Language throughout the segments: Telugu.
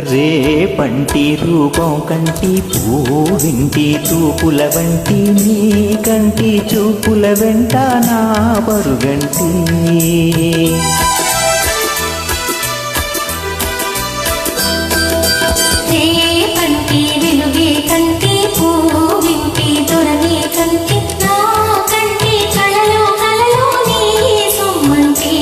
రేపంటి రూపం కంటి పూవింటి చూపుల వంటి నీ కంటి చూపుల వెంట నా పరుగంటి రేపంటి వెలుగే కంటి పూవింటి దొరనే కంటి నా కంటి కలలో కలలో నీ సొమ్మంటి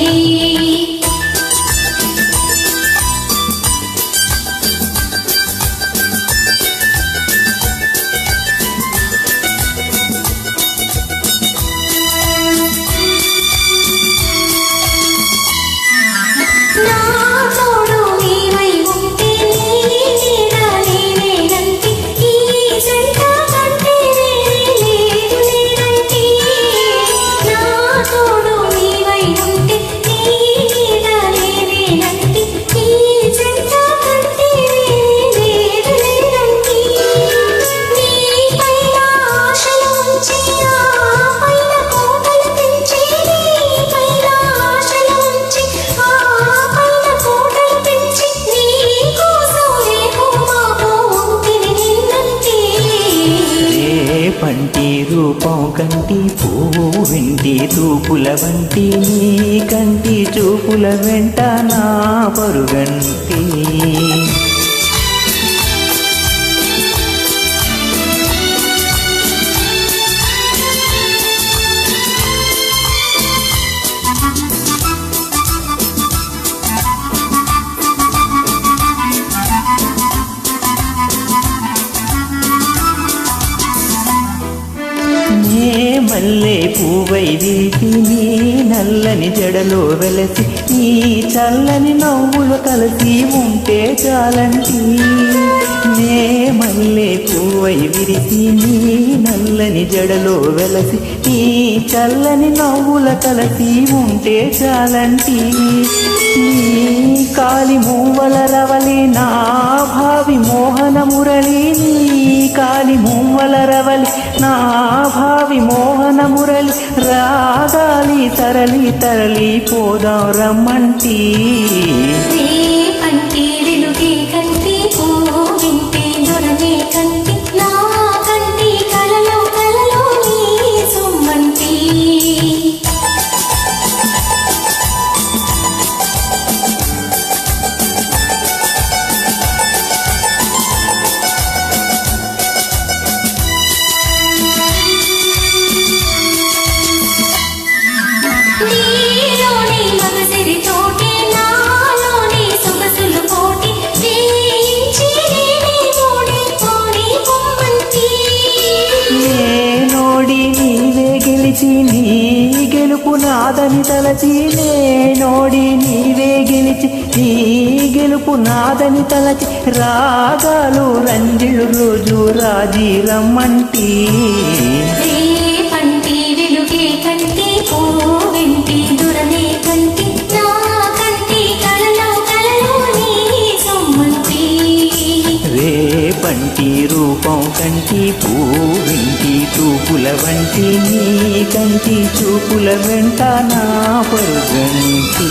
పంటి రూపం కంటి పూవింటి చూపుల వంటి నీ కంటి చూపుల వెంట నా పరుగంటి మల్లె పూవై విరిసి నీ నల్లని జడలో వెలసి నీ చల్లని నవ్వులు కలిసి ఉంటే చాలంటి నే మల్లె పూవై విరిసి నీ నల్లని జడలో వెలసి నీ చల్లని నవ్వుల కలిసి ఉంటే చాలంటి నీ కాలి మూవల రవలి నా భావి మోహన మురళి నీ కాలి మూవల రవలి నా భావి మోహన మురళి రాగాలి తరలి తరలి పోదాం రమ్మంటి రేపంటి వెలుగే కంటి పూవింటి దొరనే కంటి నా కంటి కలలో కలలో నీ సొమ్మంటి నీ గెలుపు నాదని తలచి నోడి నీవే గెలిచి నీ గెలుపు నాదని తలచి రాగాలు రంజిళ్ళు రోజు రాజీ రమ్మంటి రేపంటి వెలుగే కంటి పూవింటి దొరనే కంటి నా కంటి కలలో కలలో నీ సొమ్మంటి రేపంటి రూపం కంటి పూవింటి చూపుల వంటి నీ కంటి చూపుల వెంట నా పరుగంటి